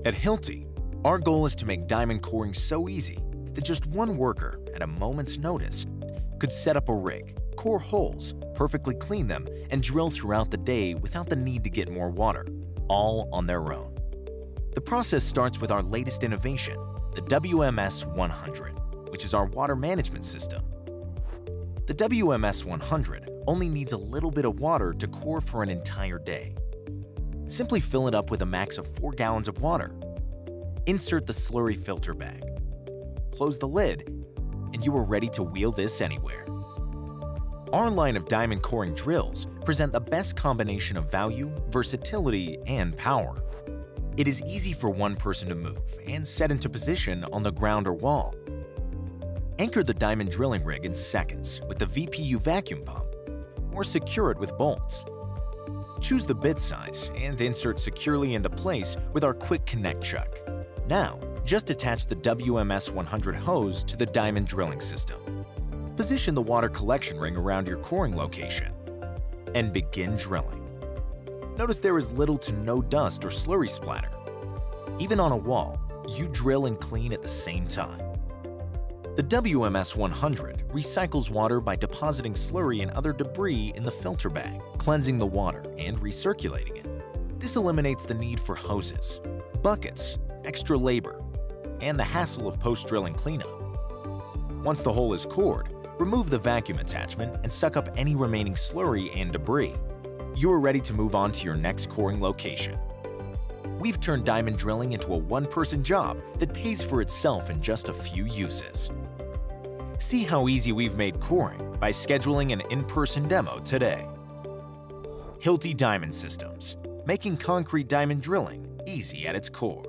At Hilti, our goal is to make diamond coring so easy that just one worker, at a moment's notice, could set up a rig, core holes, perfectly clean them, and drill throughout the day without the need to get more water, all on their own. The process starts with our latest innovation, the WMS 100, which is our water management system. The WMS 100 only needs a little bit of water to core for an entire day. Simply fill it up with a max of 4 gallons of water. Insert the slurry filter bag. Close the lid, and you are ready to wheel this anywhere. Our line of diamond coring drills present the best combination of value, versatility, and power. It is easy for one person to move and set into position on the ground or wall. Anchor the diamond drilling rig in seconds with the VPU vacuum pump, or secure it with bolts. Choose the bit size and insert securely into place with our quick connect chuck. Now, just attach the WMS 100 hose to the diamond drilling system. Position the water collection ring around your coring location and begin drilling. Notice there is little to no dust or slurry splatter. Even on a wall, you drill and clean at the same time. The WMS 100 recycles water by depositing slurry and other debris in the filter bag, cleansing the water and recirculating it. This eliminates the need for hoses, buckets, extra labor, and the hassle of post-drilling cleanup. Once the hole is cored, remove the vacuum attachment and suck up any remaining slurry and debris. You are ready to move on to your next coring location. We've turned diamond drilling into a one-person job that pays for itself in just a few uses. See how easy we've made coring by scheduling an in-person demo today. Hilti Diamond Systems, making concrete diamond drilling easy at its core.